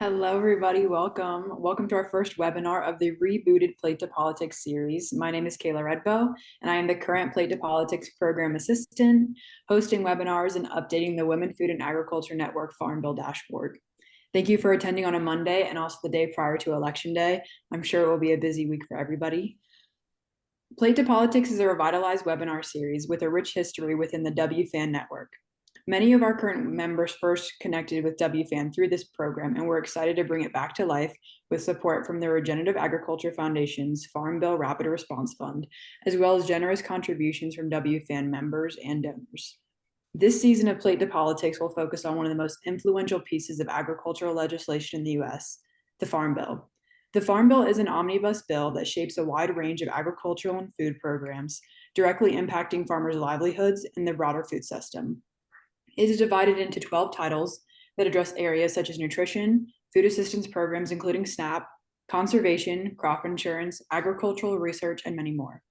Hello, everybody. Welcome. Welcome to our first webinar of the rebooted Plate to Politics series. My name is Kaila Redbow, and I am the current Plate to Politics program assistant, hosting webinars and updating the Women, Food, and Agriculture Network Farm Bill dashboard. Thank you for attending on a Monday and also the day prior to Election Day. I'm sure it will be a busy week for everybody. Plate to Politics is a revitalized webinar series with a rich history within the WFAN network. Many of our current members first connected with WFAN through this program, and we're excited to bring it back to life with support from the Regenerative Agriculture Foundation's Farm Bill Rapid Response Fund, as well as generous contributions from WFAN members and donors. This season of Plate to Politics will focus on one of the most influential pieces of agricultural legislation in the US, the Farm Bill. The Farm Bill is an omnibus bill that shapes a wide range of agricultural and food programs, directly impacting farmers' livelihoods and the broader food system. It is divided into 12 titles that address areas such as nutrition, food assistance programs, including SNAP, conservation, crop insurance, agricultural research, and many more.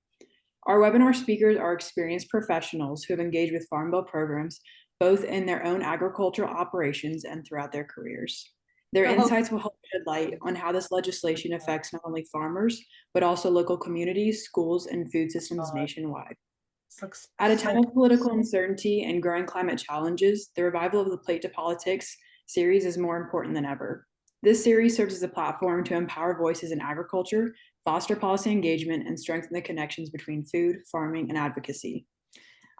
Our webinar speakers are experienced professionals who have engaged with Farm Bill programs, both in their own agricultural operations and throughout their careers. Their insights will help shed light on how this legislation affects not only farmers, but also local communities, schools, and food systems nationwide. At a time of political uncertainty and growing climate challenges, the revival of the Plate to Politics series is more important than ever. This series serves as a platform to empower voices in agriculture, foster policy engagement, and strengthen the connections between food, farming, and advocacy.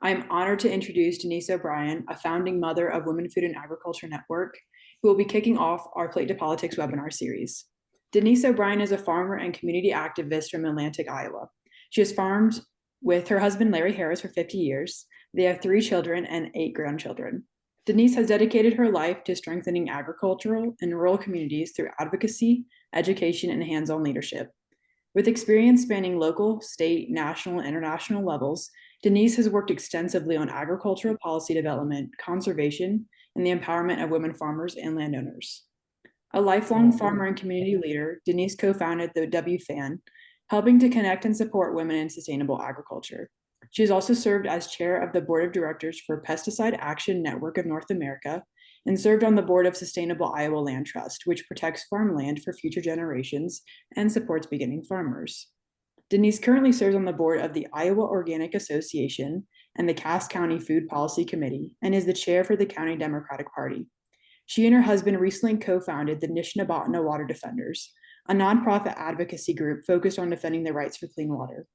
I am honored to introduce Denise O'Brien, a founding mother of Women, Food, and Agriculture Network, who will be kicking off our Plate to Politics webinar series. Denise O'Brien is a farmer and community activist from Atlantic, Iowa. She has farmed with her husband, Larry Harris, for 50 years. They have 3 children and 8 grandchildren. Denise has dedicated her life to strengthening agricultural and rural communities through advocacy, education, and hands-on leadership. With experience spanning local, state, national, and international levels, Denise has worked extensively on agricultural policy development, conservation, and the empowerment of women farmers and landowners. A lifelong farmer and community leader, Denise co-founded the WFAN, helping to connect and support women in sustainable agriculture. She has also served as chair of the board of directors for Pesticide Action Network of North America and served on the board of Sustainable Iowa Land Trust, which protects farmland for future generations and supports beginning farmers. Denise currently serves on the board of the Iowa Organic Association and the Cass County Food Policy Committee and is the chair for the County Democratic Party. She and her husband recently co-founded the Nishnabotna Water Defenders, a nonprofit advocacy group focused on defending the rights for clean water.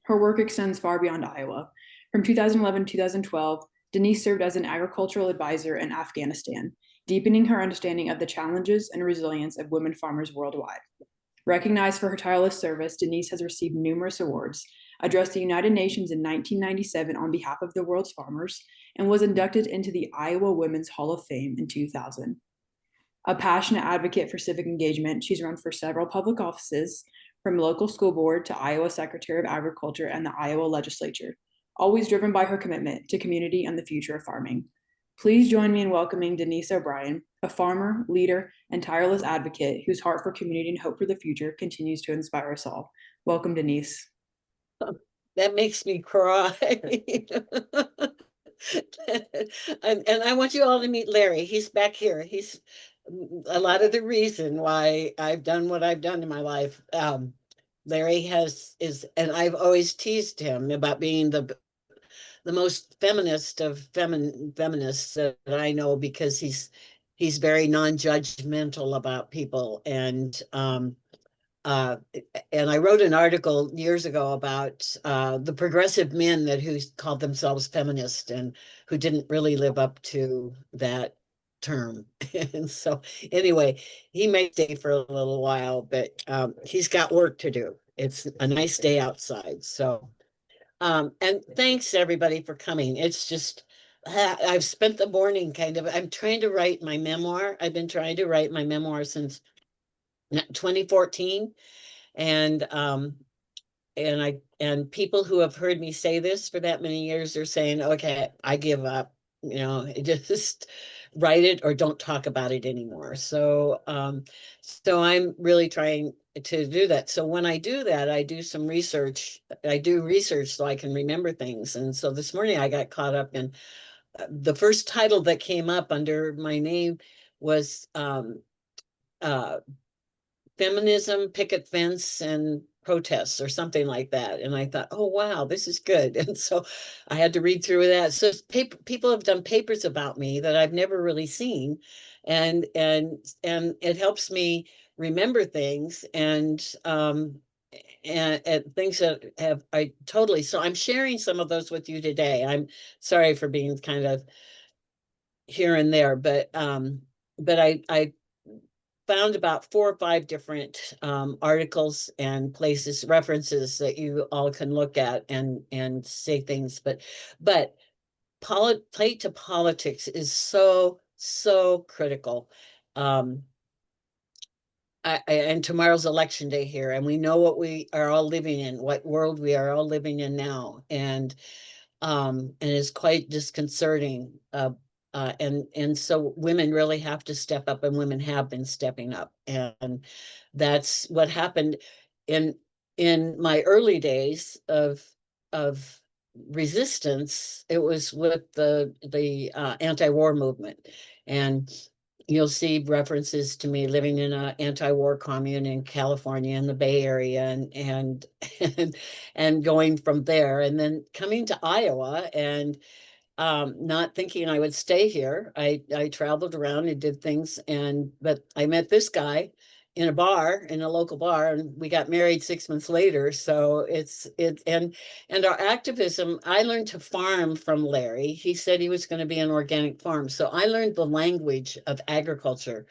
Her work extends far beyond Iowa. From 2011 to 2012, Denise served as an agricultural advisor in Afghanistan, deepening her understanding of the challenges and resilience of women farmers worldwide. Recognized for her tireless service, Denise has received numerous awards, addressed the United Nations in 1997 on behalf of the world's farmers, and was inducted into the Iowa Women's Hall of Fame in 2000. A passionate advocate for civic engagement, she's run for several public offices, from local school board to Iowa Secretary of Agriculture and the Iowa legislature, always driven by her commitment to community and the future of farming. Please join me in welcoming Denise O'Brien, a farmer, leader, and tireless advocate whose heart for community and hope for the future continues to inspire us all. Welcome, Denise. That makes me cry. And I want you all to meet Larry. He's back here. He's a lot of the reason why I've done what I've done in my life. Larry and I've always teased him about being the most feminist of feminists that I know, because he's very non-judgmental about people. And I wrote an article years ago about the progressive men who called themselves feminist and who didn't really live up to that term. And so anyway, he may stay for a little while, but he's got work to do. It's a nice day outside. So, and thanks everybody for coming. It's just, I've spent the morning I'm trying to write my memoir. I've been trying to write my memoir since 2014. And people who have heard me say this for that many years are saying, okay, I give up, just write it or don't talk about it anymore. So I'm really trying to do that. So when I do that, I do some research. I do research so I can remember things. And so this morning I got caught up in the first title that came up under my name was uh, feminism, picket fence, and protests or something like that. And I thought, oh, wow, this is good. And so I had to read through that. So people have done papers about me that I've never really seen. And it helps me remember things and things that have I totally so I'm sharing some of those with you today. I'm sorry for being kind of here and there, but I found about 4 or 5 different articles and places, references that you all can look at and say things. But plate to politics is so critical. Um, and tomorrow's election day here, and we know what we are all living in, what world we are all living in now, and it's quite disconcerting. And so women really have to step up, and women have been stepping up, and that's what happened in my early days of resistance. It was with the anti-war movement, and you'll see references to me living in an anti-war commune in California in the Bay Area, and and going from there, and then coming to Iowa, and not thinking I would stay here. I traveled around and did things, but I met this guy in a bar, in a local bar, and we got married 6 months later. So and our activism. I learned to farm from Larry. He said he was going to be an organic farm, so I learned the language of agriculture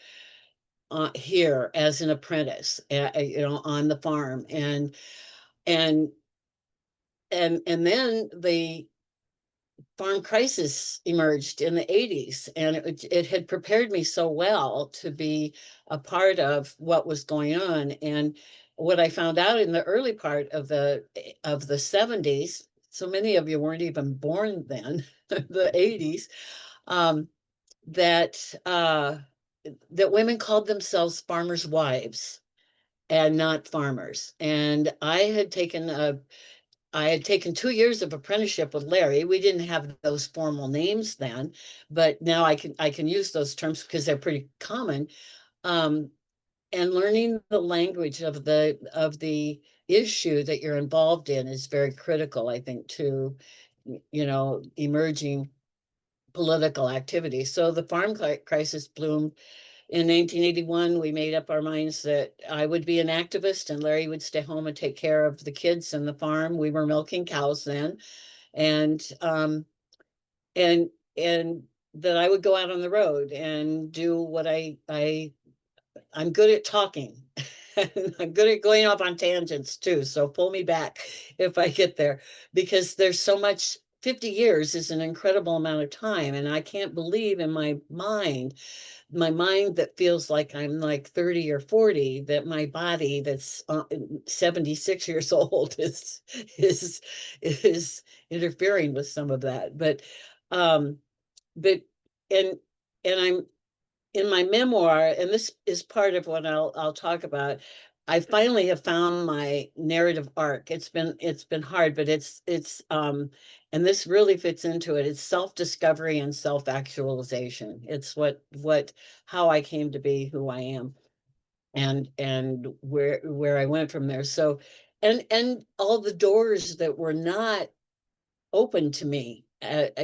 here as an apprentice, on the farm, and and then the farm crisis emerged in the 80s, and it had prepared me so well to be a part of what was going on. And what I found out in the early part of the 70s, so many of you weren't even born then, the 80s, um, that that women called themselves farmers' wives and not farmers. And I had taken 2 years of apprenticeship with Larry. We didn't have those formal names then, but now I can use those terms because they're pretty common. Um, and learning the language of the issue that you're involved in is very critical, I think, to emerging political activity. So the farm crisis bloomed in 1981. We made up our minds that I would be an activist and Larry would stay home and take care of the kids and the farm. We were milking cows then, and and and that I would go out on the road and do what I'm good at talking. And I'm good at going off on tangents too. So pull me back if I get there, because there's so much. 50 years is an incredible amount of time. And I can't believe in my mind that feels like I'm like 30 or 40, that my body that's 76 years old is is interfering with some of that. Um, but and and I'm in my memoir, and this is part of what I'll talk about. I finally have found my narrative arc. It's been hard, but it's and this really fits into it. It's self-discovery and self-actualization. It's what how I came to be who I am, and where I went from there. So and all the doors that were not open to me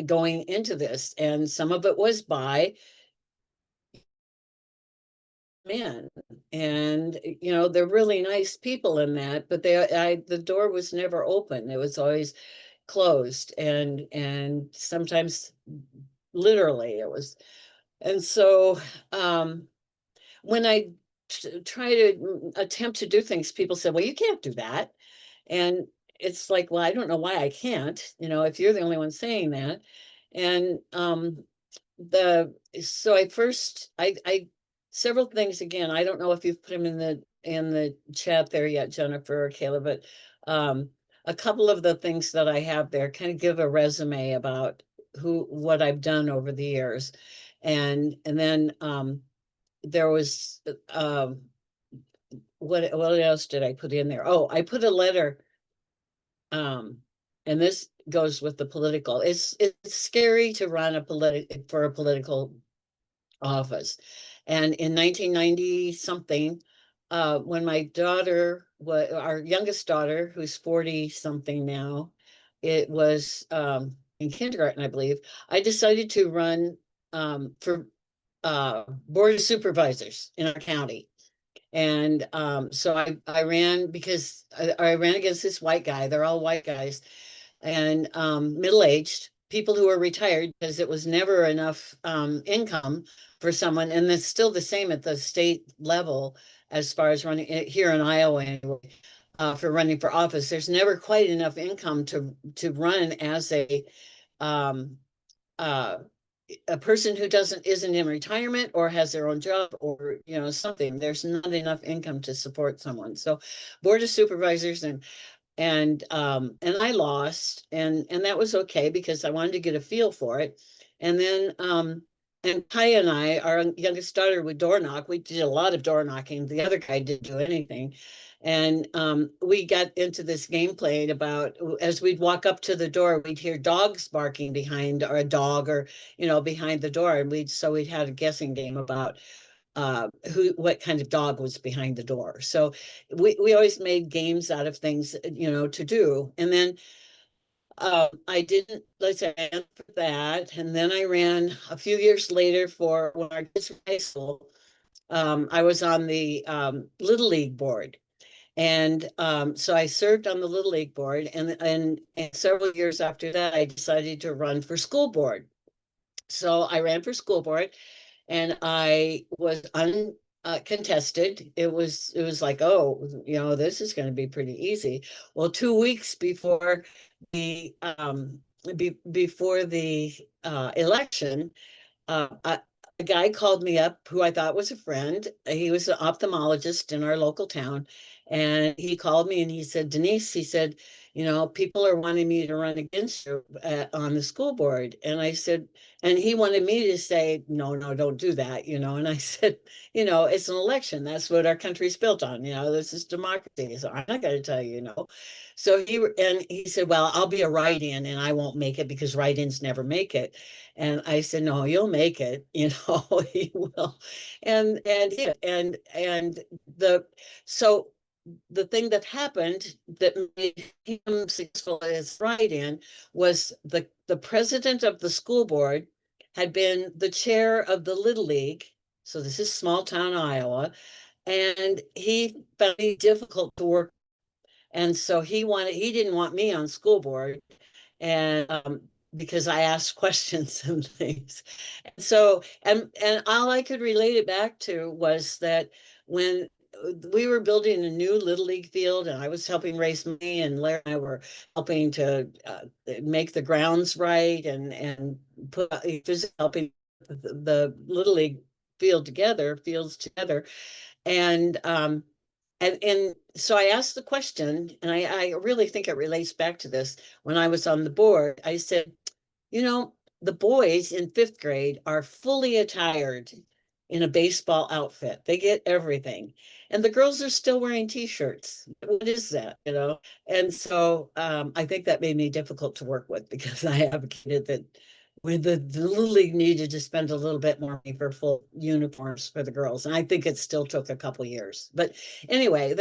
going into this, and some of it was by men, and they're really nice people in that, but the door was never open. It was always closed, and sometimes literally it was. And so when I try to attempt to do things, people said, well, you can't do that. And it's like, well, I don't know why I can't, if you're the only one saying that. And the so I first I several things. Again, I don't know if you've put them in the chat there yet, Jennifer or Kaila, but a couple of the things that I have there kind of give a resume about what I've done over the years. And then there was what else did I put in there? Oh, I put a letter, um and this goes with the political. It's scary to run for a political office. And in 1990 something, when my daughter was our youngest daughter, who's 40 something now, it was in kindergarten, I believe, I decided to run for board of supervisors in our county. And so I ran because I ran against this white guy. They're all white guys and middle-aged people who are retired because it was never enough income for someone. And it's still the same at the state level as far as running here in Iowa anyway, for running for office. There's never quite enough income to run as um, uh, a person who isn't in retirement or has their own job or something. There's not enough income to support someone. So board of supervisors and I lost, and that was okay because I wanted to get a feel for it. And then and Kaya and I, our youngest daughter, would door knock. We did a lot of door knocking. The other guy didn't do anything. And we got into this game playing about, as we'd walk up to the door, we'd hear dogs barking behind, or a dog, or behind the door, and we'd had a guessing game about what kind of dog was behind the door. So we always made games out of things to do. And then I didn't, let's say, I ran for that, and then I ran a few years later for when our kids were in high school. I was on the Little League board. And so I served on the Little League board, and several years after that, I decided to run for school board. So I ran for school board, and I was uncontested. It was like, oh, this is going to be pretty easy. Well, 2 weeks before the election, a guy called me up who I thought was a friend. He was an ophthalmologist in our local town. And he called me and he said, Denise, he said, people are wanting me to run against you on the school board. And I said, and he wanted me to say, no, no, don't do that, And I said, it's an election. That's what our country's built on. This is democracy. So I'm not going to tell you. So he said, well, I'll be a write-in and I won't make it because write-ins never make it. And I said, no, you'll make it, he will. And the so the thing that happened that made him successful as write-in was the president of the school board had been the chair of the Little League. So this is small town Iowa, and he found it difficult to work. And so he didn't want me on school board, and because I asked questions and things. So and all I could relate it back to was that when we were building a new Little League field, and I was helping raise money, and Larry and I were helping to make the grounds right, and just helping the Little League fields together, and so I asked the question, and I really think it relates back to this. When I was on the board, I said, the boys in fifth grade are fully attired in a baseball outfit. They get everything. And the girls are still wearing t-shirts. What is that, And so I think that made me difficult to work with because I advocated that when the Little League needed to spend a little bit more money for full uniforms for the girls. And I think it still took a couple years. But anyway,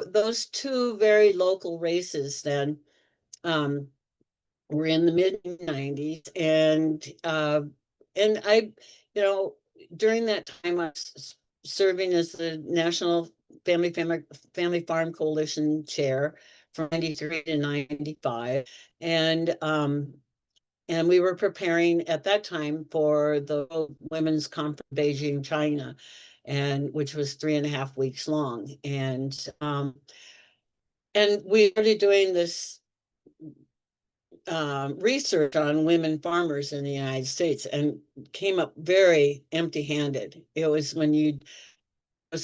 those two very local races then were in the mid 90s. And I, during that time I was serving as the National Family Farm Coalition chair from 93 to 95. And we were preparing at that time for the Women's Conference in Beijing, China, and which was 3.5 weeks long. And we started doing this research on women farmers in the United States and came up very empty-handed. It was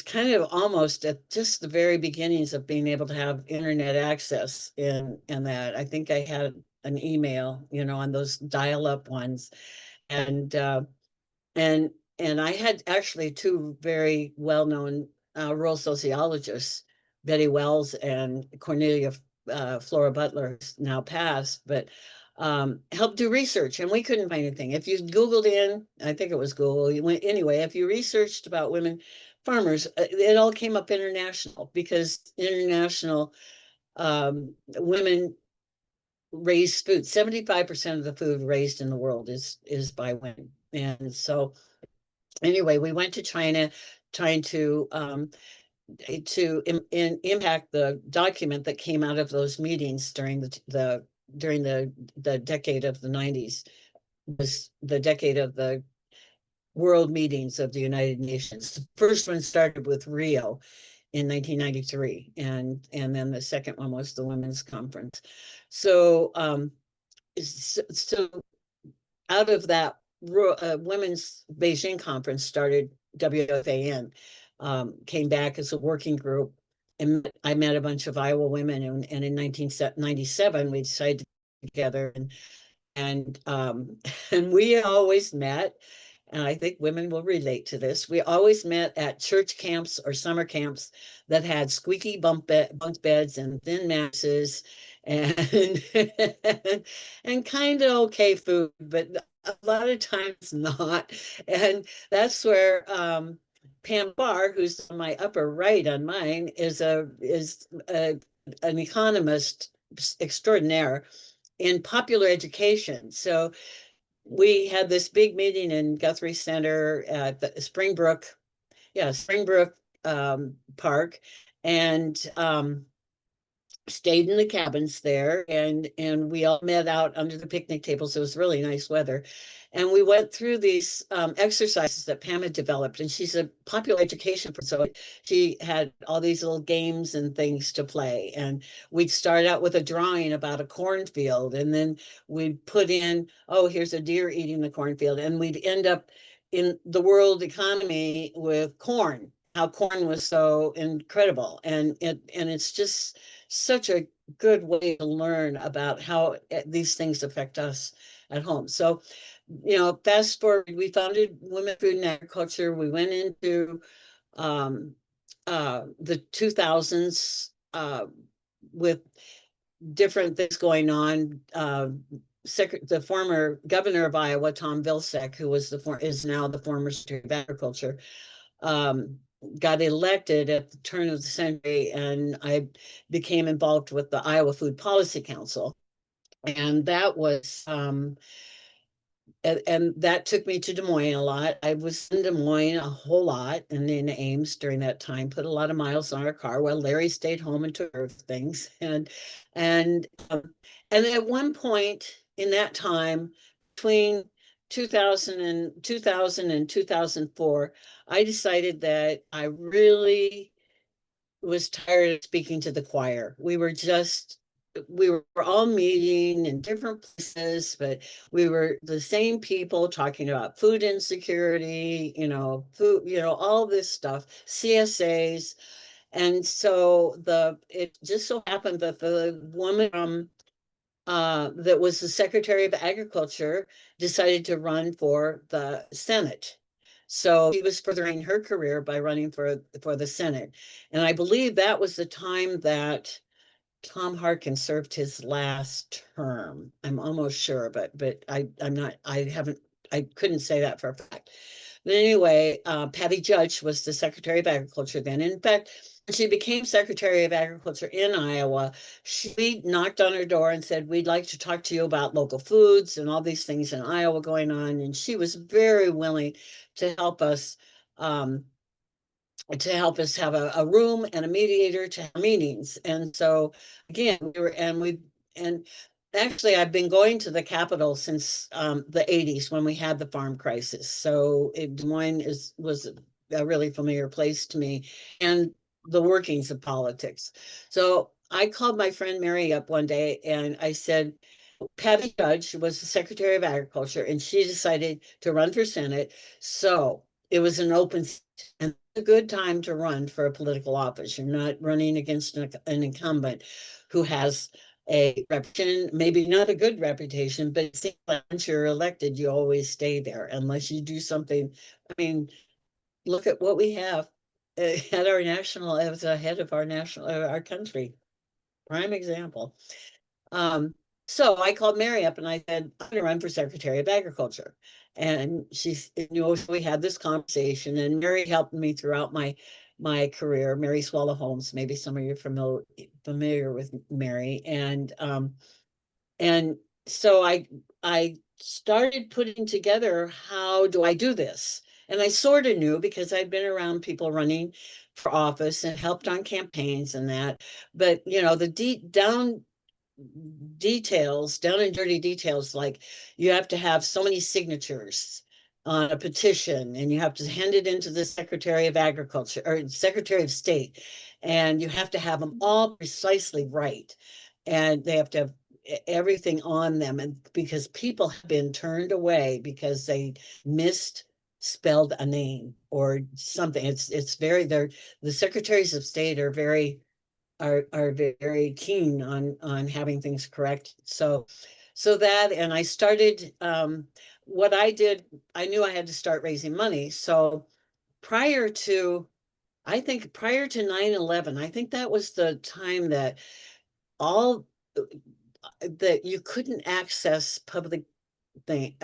kind of almost at just the very beginnings of being able to have internet access in that. I think I had an email, on those dial-up ones. And and and I had actually two very well-known rural sociologists, Betty Wells and Cornelia Flora Butler, who's now passed, but helped do research, and we couldn't find anything. If you Googled in, I think it was Google, you went anyway, if you researched about women farmers, it all came up international, because international women raise food. 75% of the food raised in the world is by women. And so anyway, we went to China trying to impact the document that came out of those meetings during the decade of the 90s, was the decade of the world meetings of the United Nations. The first one started with Rio in 1993, and then the second one was the Women's Conference. So so out of that, Women's Beijing Conference started WFAN, came back as a working group, and I met a bunch of Iowa women, and in 1997 we decided to get together, and and we always met, and I think women will relate to this. We always met at church camps or summer camps that had squeaky bunk beds and thin mattresses, and and kind of okay food, but a lot of times not. And that's where Pam Barr, who's on my upper right on mine, is an economist extraordinaire in popular education. So we had this big meeting in Guthrie Center at the Springbrook Park, and stayed in the cabins there, and we all met out under the picnic tables. It was really nice weather, and we went through these exercises that Pam had developed, and she's a popular education person, so she had all these little games and things to play, and we'd start out with a drawing about a cornfield, and then we'd put in, oh, here's a deer eating the cornfield, and we'd end up in the world economy with corn, how corn was so incredible, and it's just such a good way to learn about how these things affect us at home. So, fast forward, we founded Women, Food and Agriculture. We went into the 2000s with different things going on. The former governor of Iowa, Tom Vilsack, who is now the former Secretary of Agriculture, got elected at the turn of the century, and I became involved with the Iowa Food Policy Council. And that was and that took me to Des Moines a lot. I was in Des Moines a whole lot, and in Ames during that time, put a lot of miles on our car while Larry stayed home and took care of things. And and at one point in that time, between 2000 and 2004, I decided that I really was tired of speaking to the choir. We were all meeting in different places, but we were the same people talking about food insecurity, food, all this stuff, CSAs. And so it just so happened that the woman that was the Secretary of Agriculture decided to run for the Senate. So she was furthering her career by running for the Senate. And I believe that was the time that Tom Harkin served his last term. I'm almost sure, but I'm not, I couldn't say that for a fact. But anyway, Patty Judge was the Secretary of Agriculture then. In fact, when she became Secretary of Agriculture in Iowa, she knocked on her door and said, "We'd like to talk to you about local foods and all these things in Iowa going on." And she was very willing to help us have a room and a mediator to have meetings. And so again, and actually I've been going to the Capitol since the 80s when we had the farm crisis. So Des Moines was a really familiar place to me, and the workings of politics. So I called my friend Mary up one day and I said, Patty Judge was the Secretary of Agriculture, and she decided to run for Senate. So it was an open seat, and a good time to run for a political office. You're not running against an incumbent who has a reputation, maybe not a good reputation, but it seems like once you're elected, you always stay there unless you do something. I mean, look at what we have at our national, as a head of our country. Prime example. So I called Mary up and I said, I'm going to run for Secretary of Agriculture. And she's, so we had this conversation, and Mary helped me throughout my career. Mary Swallow Holmes, maybe some of you are familiar with Mary. And so I started putting together, how do I do this? And I sort of knew because I'd been around people running for office and helped on campaigns and that. But the deep down details, down and dirty details, like you have to have so many signatures on a petition, and you have to hand it into the Secretary of Agriculture or Secretary of State, and you have to have them all precisely right, and they have to have everything on them, and because people have been turned away because they misspelled a name or something. It's very, they're, the secretaries of state are very keen on having things correct. So that, and I started, what I did, I knew I had to start raising money. So prior to, I think prior to 9/11, I think that was the time that all that you couldn't access public thing.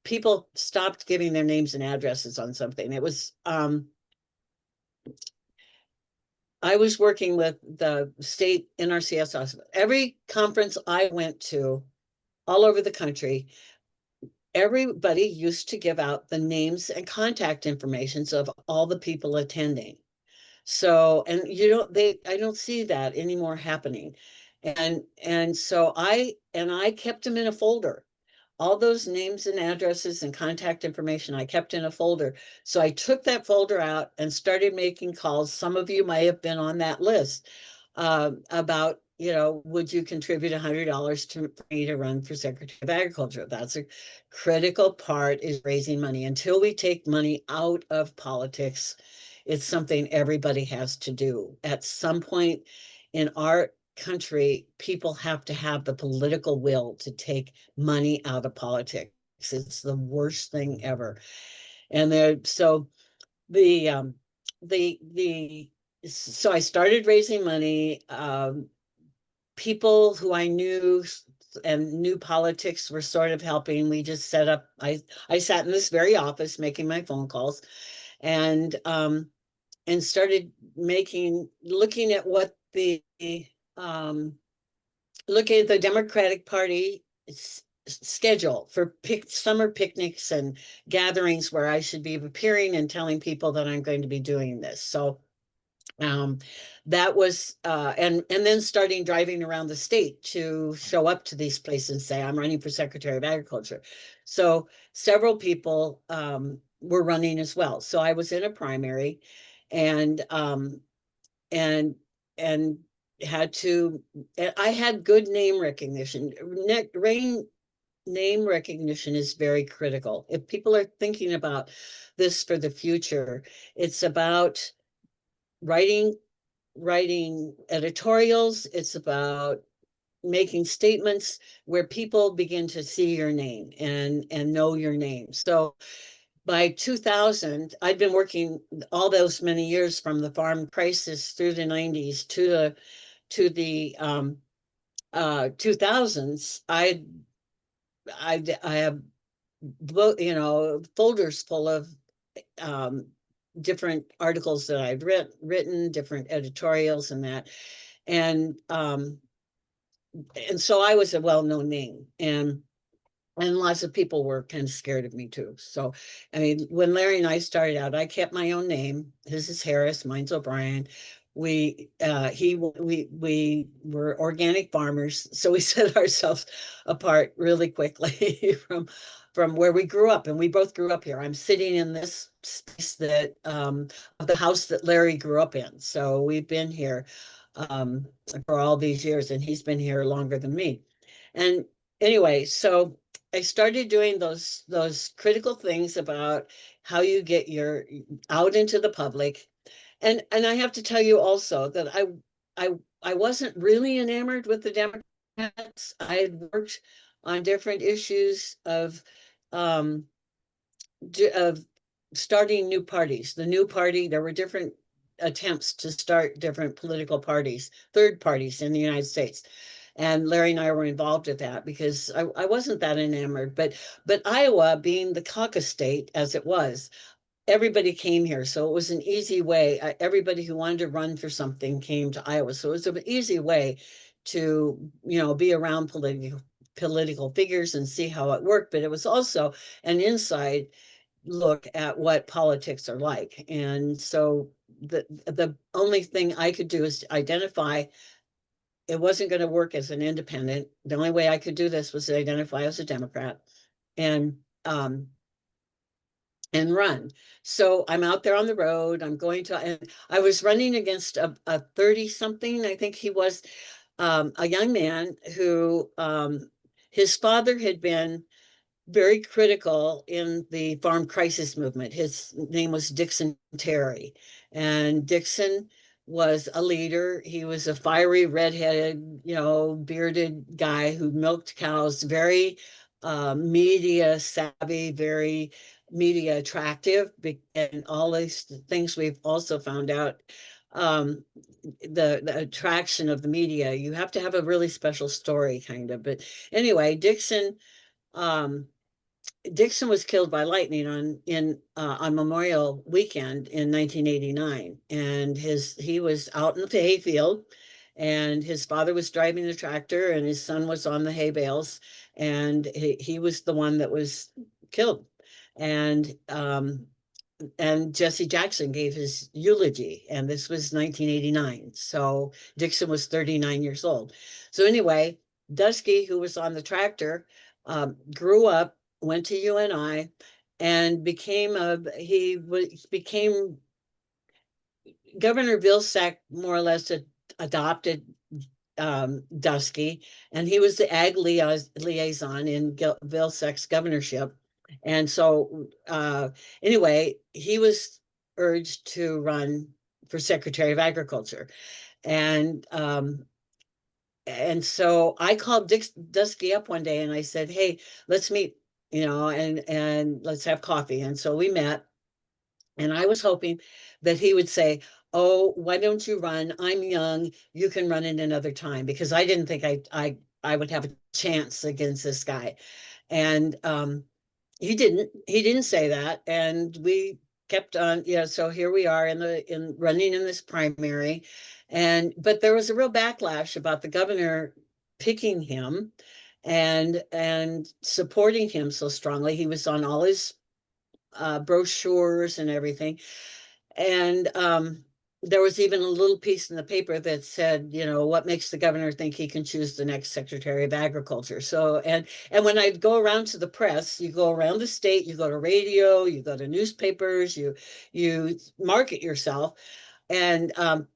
People stopped giving their names and addresses on something. It was, I was working with the state NRCS office. Every conference I went to all over the country, everybody used to give out the names and contact informations of all the people attending. So, and I don't see that anymore happening. And so I kept them in a folder. All those names and addresses and contact information I kept in a folder. So I took that folder out and started making calls. Some of you may have been on that list, about, would you contribute $100 for me to run for Secretary of Agriculture? That's a critical part, is raising money. Until we take money out of politics, it's something everybody has to do. At some point in our country, people have to have the political will to take money out of politics. It's the worst thing ever. And there, so the the so I started raising money. People who I knew and knew politics were sort of helping. We just set up. I sat in this very office making my phone calls, and started looking at what um, looking at the Democratic Party schedule for summer picnics and gatherings where I should be appearing and telling people that I'm going to be doing this. So um, that was, and then starting driving around the state to show up to these places and say, I'm running for Secretary of Agriculture. So several people were running as well. So I was in a primary, and and and had to, I had good name recognition. Name recognition is very critical. If people are thinking about this for the future, it's about writing editorials. It's about making statements where people begin to see your name and know your name. So by 2000, I'd been working all those many years, from the farm crisis through the 90s to the 2000s. I have folders full of um, different articles that I'd written, different editorials and that. And so I was a well-known name, and lots of people were kind of scared of me too. So, I mean, when Larry and I started out, I kept my own name. His is Harris, mine's O'Brien. We we were organic farmers, so we set ourselves apart really quickly from where we grew up, and we both grew up here. I'm sitting in this space that of the house that Larry grew up in. So we've been here um, for all these years, and he's been here longer than me. And anyway, so I started doing those critical things about how you get your out into the public. And I have to tell you also that I I wasn't really enamored with the Democrats. I had worked on different issues um of starting new parties. The new party, there were different attempts to start different political parties, third parties in the United States. And Larry and I were involved with that because I wasn't that enamored. But Iowa, being the caucus state as it was, everybody came here. So it was an easy way. Everybody who wanted to run for something came to Iowa. So it was an easy way to, be around political figures and see how it worked. But it was also an inside look at what politics are like. And so the only thing I could do is identify it wasn't going to work as an independent. The only way I could do this was to identify as a Democrat and um and run. So I'm out there on the road. I'm going to, and I was running against a 30 something, I think he was, a young man who his father had been very critical in the farm crisis movement. His name was Dixon Terry, and Dixon was a leader. He was a fiery, redheaded, bearded guy who milked cows, very media savvy, very media attractive, and all these things we've also found out. Um, the attraction of the media, you have to have a really special story, kind of. But anyway, um, Dixon was killed by lightning on Memorial Weekend in 1989, and he was out in the hayfield, and his father was driving the tractor, and his son was on the hay bales, and he was the one that was killed, and Jesse Jackson gave his eulogy, and this was 1989. So Dixon was 39 years old. So anyway, Dusky, who was on the tractor, grew up, went to UNI, and became Governor Vilsack more or less adopted Dusky, and he was the ag liaison in Vilsack's governorship. And so, anyway, he was urged to run for Secretary of Agriculture, and so I called Dusky up one day and I said, "Hey, let's meet, and let's have coffee." And so we met, and I was hoping that he would say, "Oh, why don't you run? I'm young. You can run in another time," because I didn't think I would have a chance against this guy. And he didn't say that, and we kept on. So here we are in running in this primary, but there was a real backlash about the governor picking him and supporting him so strongly. He was on all his brochures and everything. And there was even a little piece in the paper that said, what makes the governor think he can choose the next Secretary of Agriculture. So, and when I go around to the press, you go around the state, you go to radio, you go to newspapers, you market yourself. And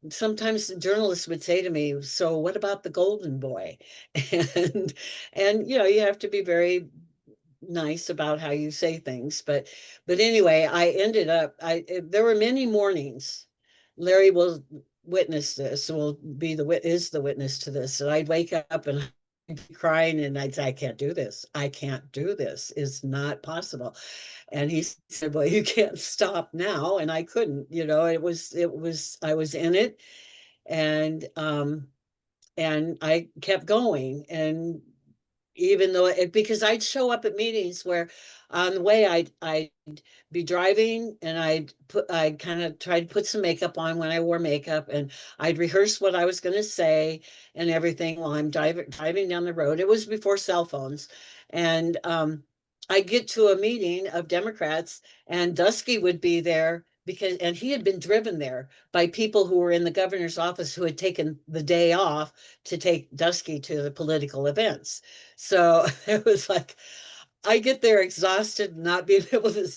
sometimes the journalists would say to me, "So what about the golden boy?" And you have to be very nice about how you say things. But anyway, I ended up there were many mornings. Larry will witness this, is the witness to this. And I'd wake up and I'd be crying, and I'd say, "I can't do this. I can't do this. It's not possible." And he said, "Well, you can't stop now." And I couldn't. I was in it, and I kept going. And even though because I'd show up at meetings where on the way I'd be driving, and I'd kind of try to put some makeup on when I wore makeup, and I'd rehearse what I was going to say and everything while I'm driving down the road. It was before cell phones. And I get to a meeting of Democrats, and Dusky would be there and he had been driven there by people who were in the governor's office who had taken the day off to take Dusky to the political events. So it was like, I get there exhausted, not being able to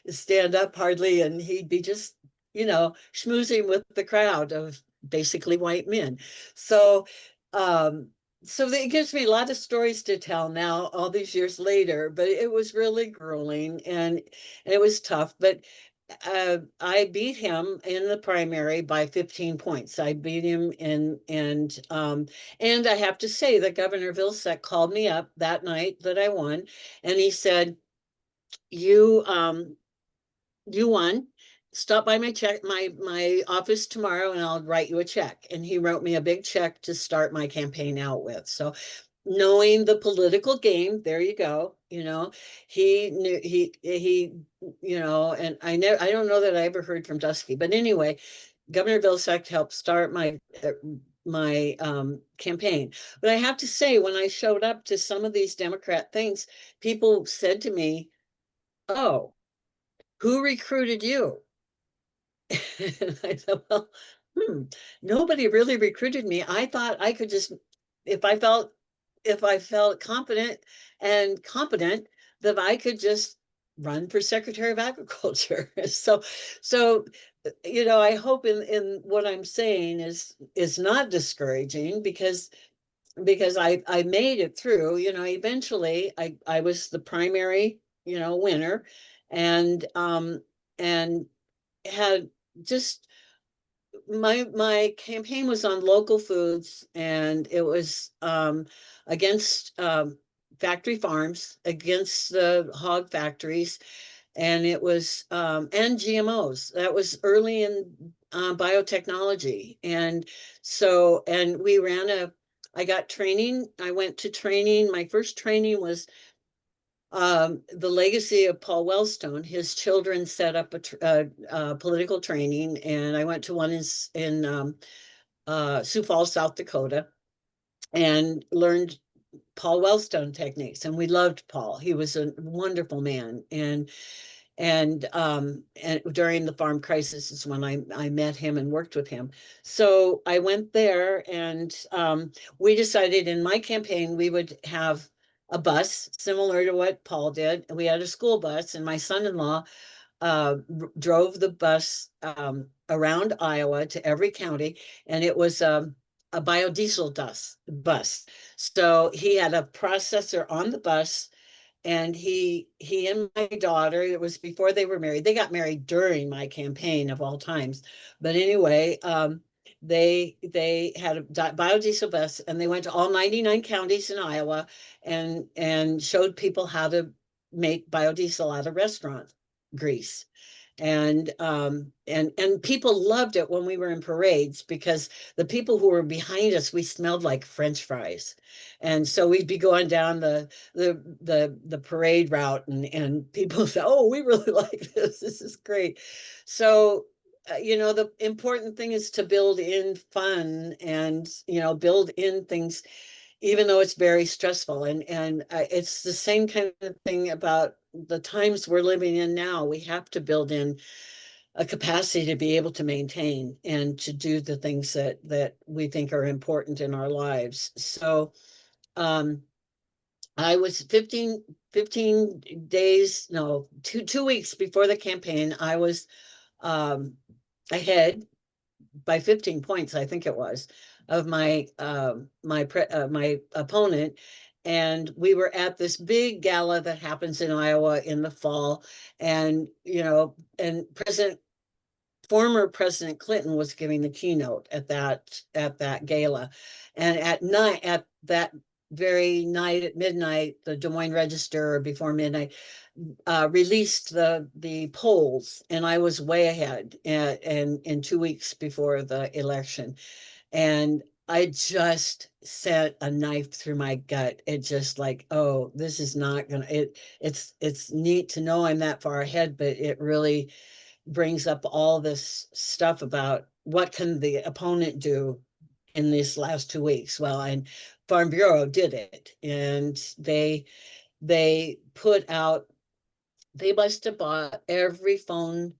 stand up hardly, and he'd be just, schmoozing with the crowd of basically white men. So, um, so it gives me a lot of stories to tell now, all these years later. But it was really grueling, and it was tough. But I beat him in the primary by 15 points. I beat him and I have to say that Governor Vilsack called me up that night that I won, and he said, "You won, stop by my office tomorrow and I'll write you a check. And he wrote me a big check to start my campaign out with. So knowing the political game, there you go. He knew and I don't know that I ever heard from Dusky, but anyway, Governor Vilsack helped start my campaign. But I have to say, when I showed up to some of these Democrat things, people said to me, "Oh, who recruited you?" And I thought, well, nobody really recruited me. I thought I could just, if I felt, if I felt confident and competent, that I could just run for Secretary of Agriculture. So, I hope in what I'm saying is not discouraging, because I made it through. Eventually I was the primary, winner, and and had just my campaign was on local foods, and it was against factory farms, against the hog factories, and it was and GMOs. That was early in biotechnology. And we ran I got training. I went to training. My first training was the legacy of Paul Wellstone. His children set up a political training, and I went to one in Sioux Falls, South Dakota, and learned Paul Wellstone techniques. And we loved Paul. He was a wonderful man. And during the farm crisis is when I met him and worked with him. So I went there, and we decided in my campaign we would have a bus similar to what Paul did. We had a school bus, and my son-in-law drove the bus around Iowa to every county, and it was a biodiesel bus. So he had a processor on the bus, and he and my daughter, it was before they were married. They got married during my campaign, of all times. But anyway, they had a biodiesel bus, and they went to all 99 counties in Iowa, and showed people how to make biodiesel out of restaurant grease. And people loved it when we were in parades, because the people who were behind us, we smelled like French fries. And so we'd be going down the parade route, and people say, "Oh, we really like this. This is great." So the important thing is to build in fun, and build in things, even though it's very stressful. And it's the same kind of thing about the times we're living in now. We have to build in a capacity to be able to maintain and to do the things that we think are important in our lives. So um, I was 15 days, no, 2 weeks before the campaign, I was ahead by 15 points, I think it was, of my opponent. And we were at this big gala that happens in Iowa in the fall. And and former President Clinton was giving the keynote at that gala. And at that very night, at midnight, the Des Moines Register, or before midnight, released the polls, and I was way ahead, and in 2 weeks before the election. And I just sent a knife through my gut. It just like, oh, this is not gonna, it's neat to know I'm that far ahead, but it really brings up all this stuff about what can the opponent do in these last 2 weeks. Well, and Farm Bureau did it, and they put out, they must have bought every phone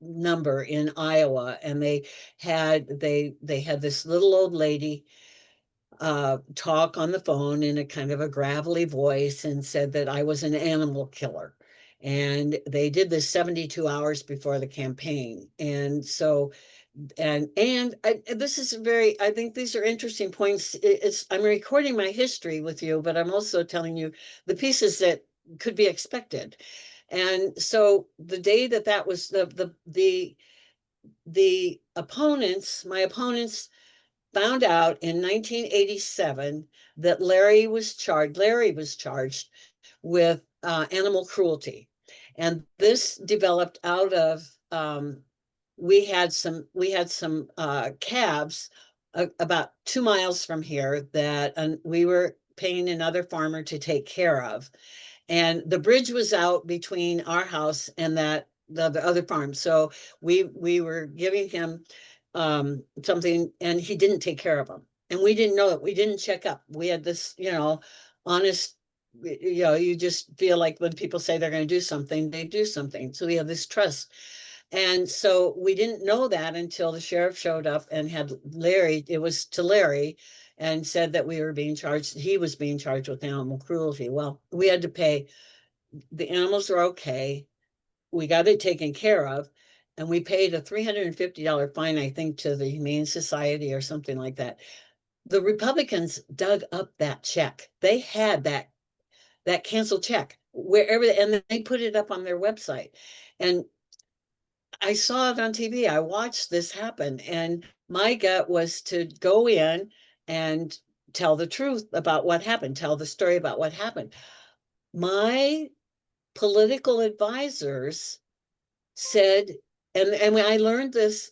number in Iowa, and they had this little old lady talk on the phone in a kind of a gravelly voice, and said that I was an animal killer. And they did this 72 hours before the campaign. And so, this is I think these are interesting points. I'm recording my history with you, but I'm also telling you the pieces that could be expected. And so the day that was the opponents, my opponents, found out in 1987 that Larry was charged with animal cruelty. And this developed out of we had some calves about 2 miles from here that we were paying another farmer to take care of. And the bridge was out between our house and the other farm. So we were giving him something, and he didn't take care of them. And we didn't know it. We didn't check up. We had this, honest, you just feel like when people say they're going to do something, they do something. So we have this trust. And so we didn't know that until the sheriff showed up and had Larry, it was to Larry, and said that we were being charged, he was being charged with animal cruelty. Well, we had to pay. The animals were okay. We got it taken care of. And we paid a $350 fine, I think, to the Humane Society or something like that. The Republicans dug up that check. They had that canceled check wherever, and they put it up on their website. And I saw it on TV. I watched this happen, and my gut was to go in and tell the truth about what happened, tell the story about what happened. My political advisors said, and when I learned this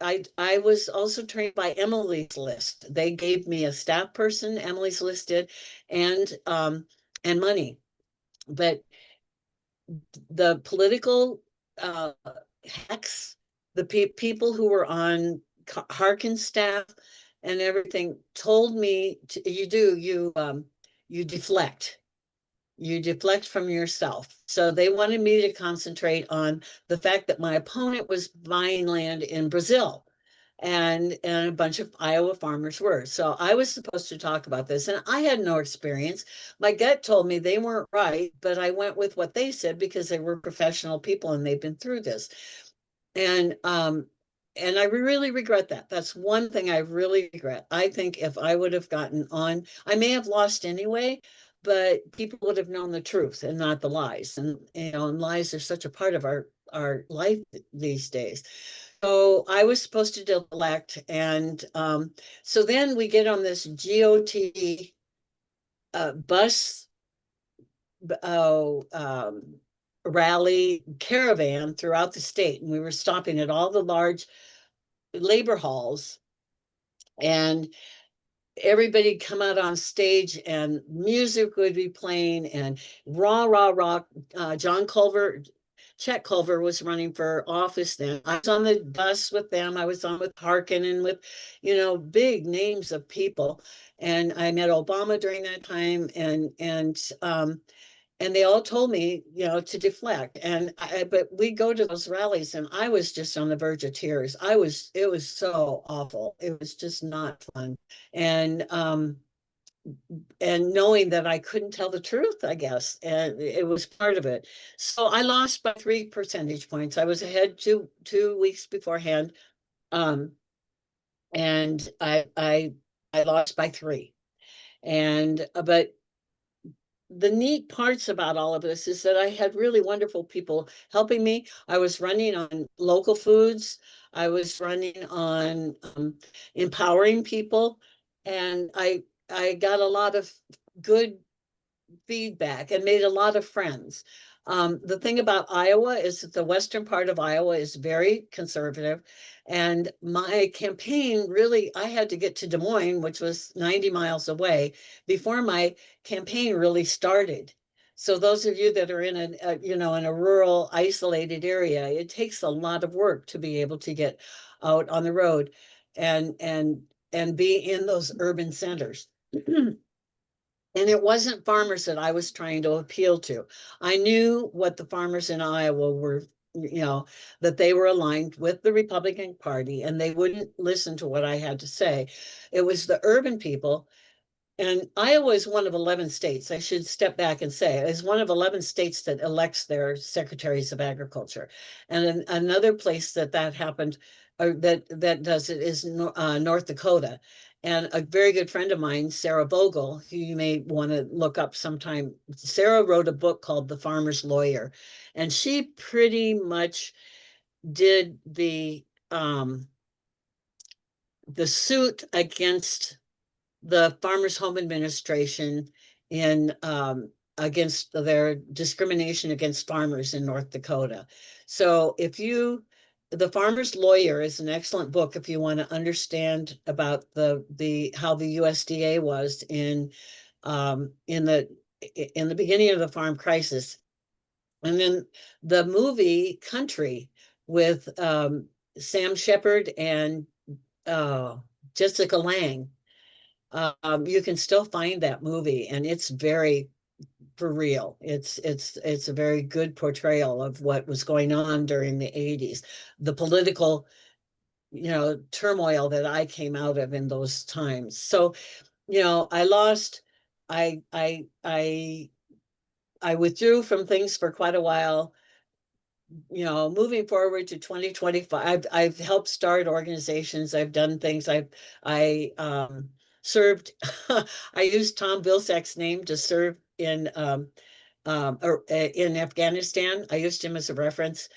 I was also trained by Emily's List. They gave me a staff person, Emily's List did, and money. But the political hacks, the people who were on Harkin's staff and everything told me you deflect. You deflect from yourself. So they wanted me to concentrate on the fact that my opponent was buying land in Brazil, and a bunch of Iowa farmers were. So I was supposed to talk about this, and I had no experience. My gut told me they weren't right, but I went with what they said because they were professional people and they've been through this. And I really regret that. That's one thing I really regret. I think if I would have gotten on, I may have lost anyway, but people would have known the truth and not the lies. And and lies are such a part of our life these days. So I was supposed to deflect, and so then we get on this GOT bus oh, rally caravan throughout the state, and we were stopping at all the large labor halls, and everybody come out on stage and music would be playing, and rah rah rah. John Culver, Chet Culver was running for office then. I was on the bus with them. I was on with Harkin and with big names of people, and I met Obama during that time, and they all told me, to deflect. But we go to those rallies, and I was just on the verge of tears. It was so awful. It was just not fun. And knowing that I couldn't tell the truth, I guess, and it was part of it. So I lost by 3 percentage points. I was ahead two weeks beforehand. And I lost by 3. But the neat parts about all of this is that I had really wonderful people helping me. I was running on local foods. I was running on empowering people, and I got a lot of good feedback and made a lot of friends. The thing about Iowa is that the western part of Iowa is very conservative. And my campaign really, I had to get to Des Moines, which was 90 miles away, before my campaign really started. So those of you that are in in a rural, isolated area, it takes a lot of work to be able to get out on the road and be in those urban centers. And it wasn't farmers that I was trying to appeal to. I knew what the farmers in Iowa were, that they were aligned with the Republican Party and they wouldn't listen to what I had to say. It was the urban people. And Iowa is one of 11 states. I should step back and say it is one of 11 states that elects their secretaries of agriculture. And another place that happened, or that does it, is North Dakota. And a very good friend of mine, Sarah Vogel, who you may want to look up sometime. Sarah wrote a book called The Farmer's Lawyer, and she pretty much did the suit against the Farmers Home Administration in against their discrimination against farmers in North Dakota. So The Farmer's Lawyer is an excellent book if you want to understand about the how the USDA was in the beginning of the farm crisis. And then the movie Country with Sam Shepard and uh, Jessica Lange. You can still find that movie, and it's very for real. It's a very good portrayal of what was going on during the 80s, the political, turmoil that I came out of in those times. So, I lost, I I withdrew from things for quite a while. Moving forward to 2025, I've helped start organizations. I've done things. I served. I used Tom Vilsack's name to serve in Afghanistan. I used him as a reference,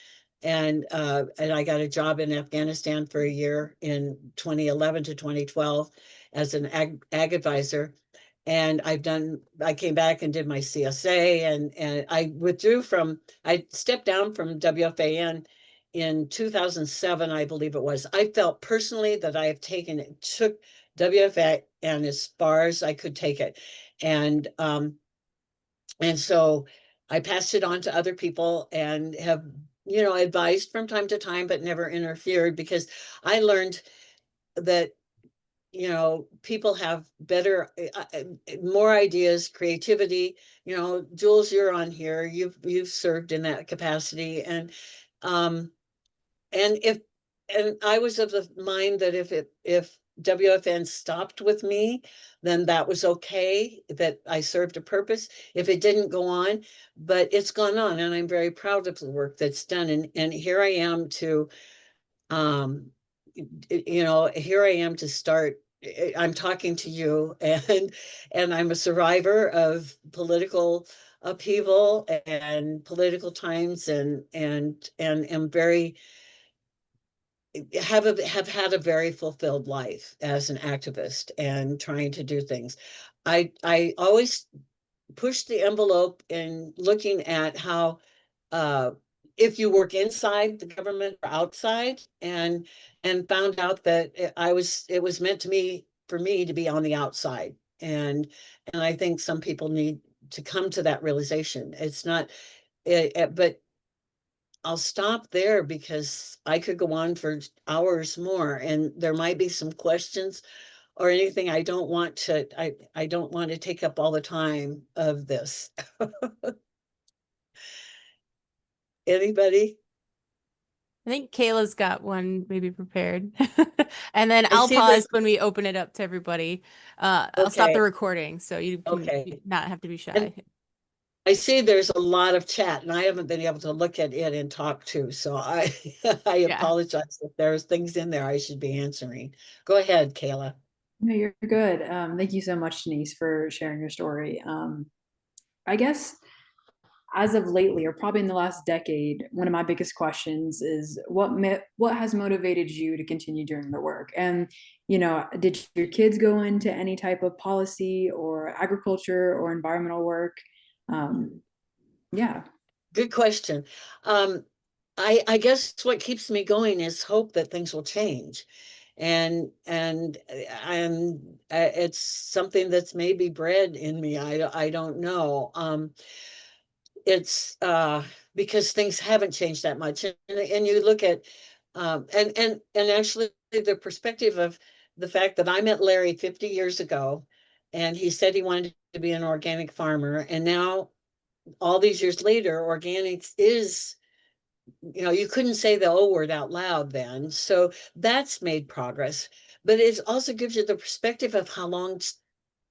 and I got a job in Afghanistan for a year in 2011 to 2012 as an ag advisor. And I came back and did my CSA, and I stepped down from WFAN in 2007, I believe it was. I felt personally that took WFAN as far as I could take it. And so I passed it on to other people and have, advised from time to time, but never interfered, because I learned that, people have more ideas, creativity. Jules, you're on here. You've served in that capacity. Um, and if and I was of the mind that if WFN stopped with me, then that was okay, that I served a purpose. If it didn't go on, but it's gone on, and I'm very proud of the work that's done. And here I am to um here I am to start. I'm talking to you, and I'm a survivor of political upheaval and political times, and am very have had a very fulfilled life as an activist and trying to do things. I always push the envelope in looking at how uh, if you work inside the government or outside, and found out that it was meant to me for me to be on the outside. And I think some people need to come to that realization. It's not but I'll stop there because I could go on for hours more, and there might be some questions or anything. I don't want to take up all the time of this. Anybody? I think Kayla's got one maybe prepared. And then I I'll see there's pause when we open it up to everybody. I'll stop okay, the recording so you can okay. not have to be And shy. I see there's a lot of chat, and I haven't been able to look at it and talk to, so I I Yeah. apologize if there's things in there I should be answering. Go ahead, Kayla. No, you're good. Thank you so much, Denise, for sharing your story. I guess as of lately, or probably in the last decade, one of my biggest questions is what has motivated you to continue doing the work? And did your kids go into any type of policy or agriculture or environmental work? Um, yeah. Good question. Um, I guess what keeps me going is hope that things will change. And it's something that's maybe bred in me. I don't know. It's because things haven't changed that much. And you look at and actually the perspective of the fact that I met Larry 50 years ago, and he said he wanted to be an organic farmer, and now all these years later, organics is, you couldn't say the O word out loud then. So that's made progress. But it also gives you the perspective of how long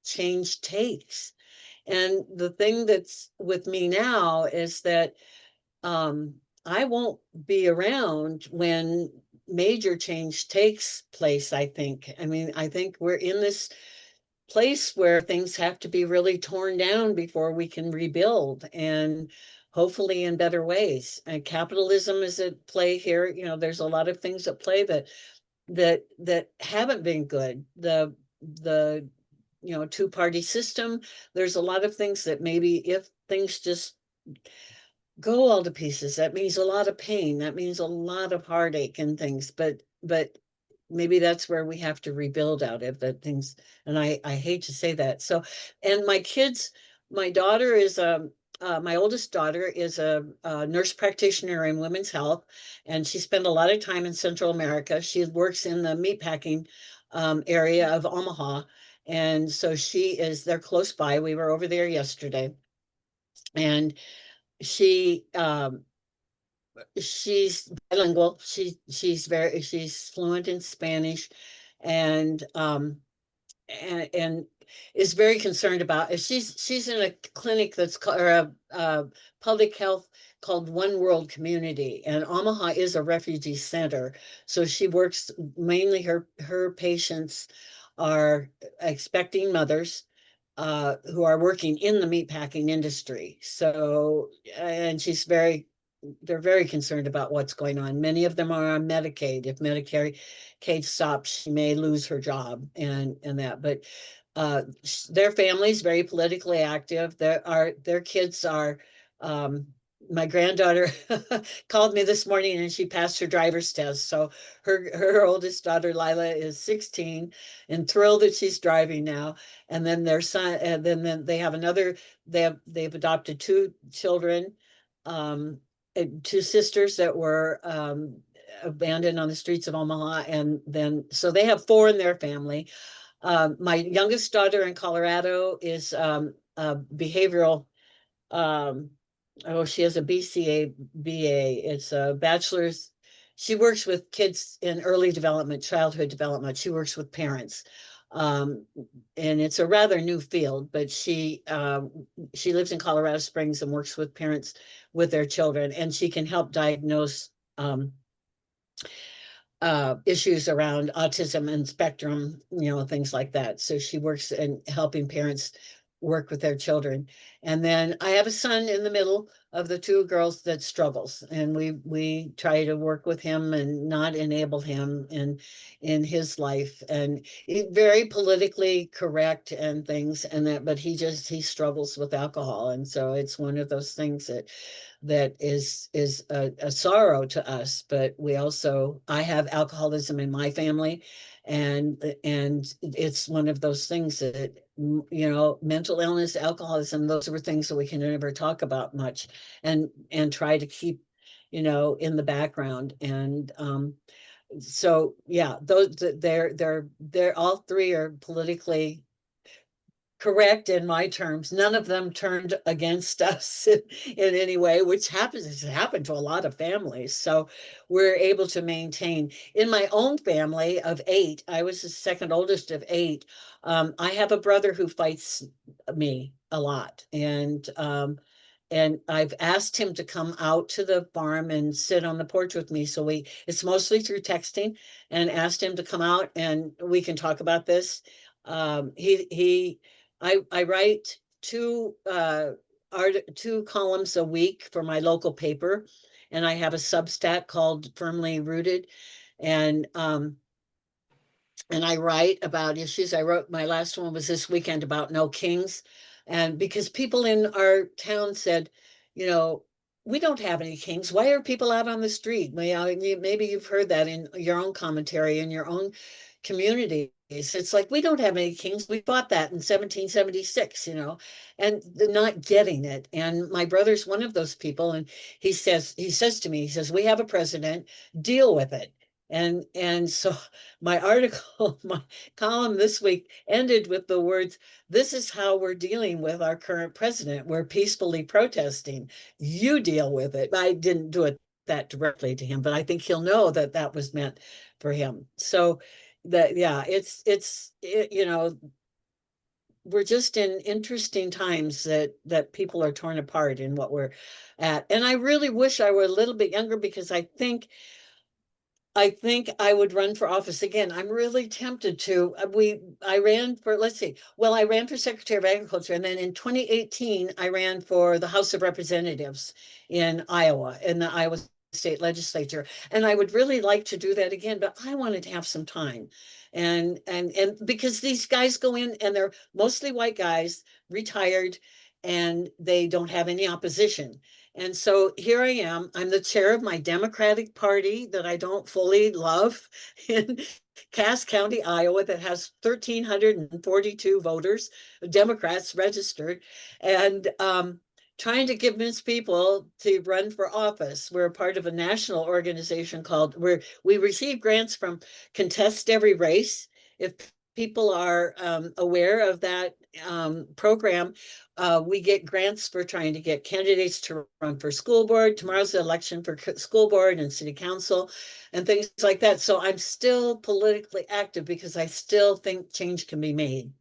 change takes. And the thing that's with me now is that um, I won't be around when major change takes place, I think. I mean, I think we're in this place where things have to be really torn down before we can rebuild, and hopefully in better ways. And capitalism is at play here. There's a lot of things at play that haven't been good. The two-party system. There's a lot of things that maybe if things just go all to pieces, that means a lot of pain, that means a lot of heartache and things, but maybe that's where we have to rebuild out of that things. And I hate to say that. So, and my kids, my daughter is my oldest daughter is a nurse practitioner in women's health, and she spent a lot of time in Central America. She works in the meatpacking area of Omaha, and so they're close by. We were over there yesterday, and she's bilingual. She's fluent in Spanish, and and is very concerned about. She's in a clinic that's called, or a public health called One World Community, and Omaha is a refugee center. So she works mainly, her patients are expecting mothers who are working in the meatpacking industry. So, and they're very concerned about what's going on. Many of them are on Medicaid. If Medicaid stops, she may lose her job and that. But their family's very politically active. Their kids are. My granddaughter called me this morning and she passed her driver's test. So her oldest daughter Lila is 16 and thrilled that she's driving now. And then their son, and then they have they've adopted two children, two sisters that were abandoned on the streets of Omaha. And then, so they have four in their family. My youngest daughter in Colorado is a behavioral, she has a BCA BA. It's a bachelor's. She works with kids in early development, childhood development. She works with parents. And it's a rather new field, but she lives in Colorado Springs and works with parents with their children, and she can help diagnose issues around autism and spectrum, things like that. So she works in helping parents work with their children. And then I have a son in the middle of the two girls that struggles, and we try to work with him and not enable him in his life. And very politically correct and things and that, but he struggles with alcohol. And so it's one of those things that is a sorrow to us. But I have alcoholism in my family, and it's one of those things that, mental illness, alcoholism, those were things that we can never talk about much, and try to keep, in the background. And so yeah, they're all three are politically correct in my terms. None of them turned against us in any way, which has happened to a lot of families. So we're able to maintain. In my own family of 8, I was the second oldest of 8. I have a brother who fights me a lot, and I've asked him to come out to the farm and sit on the porch with me. So it's mostly through texting, and asked him to come out and we can talk about this. I write two columns a week for my local paper, and I have a Substack called Firmly Rooted, and I write about issues. My last one was this weekend about no kings, and because people in our town said, we don't have any kings. Why are people out on the street? Maybe you've heard that in your own commentary in your own community. It's like, we don't have any kings. We fought that in 1776, and they're not getting it. And my brother's one of those people. And he says to me, we have a president, deal with it. And so my column this week ended with the words, this is how we're dealing with our current president. We're peacefully protesting. You deal with it. I didn't do it that directly to him, but I think he'll know that that was meant for him. So we're just in interesting times that people are torn apart in what we're at. And I really wish I were a little bit younger, because I think I would run for office again. I'm really tempted to. I ran for, I ran for Secretary of Agriculture, and then in 2018, I ran for the House of Representatives in Iowa, in the Iowa state legislature. And I would really like to do that again, but I wanted to have some time. And because these guys go in and they're mostly white guys, retired, and they don't have any opposition. And so here I am. I'm the chair of my Democratic Party that I don't fully love in Cass County, Iowa, that has 1,342 voters, Democrats registered, and trying to convince people to run for office. We're a part of a national organization called, where we receive grants from Contest Every Race. If people are aware of that program, we get grants for trying to get candidates to run for school board. Tomorrow's the election for school board and city council and things like that. So I'm still politically active because I still think change can be made.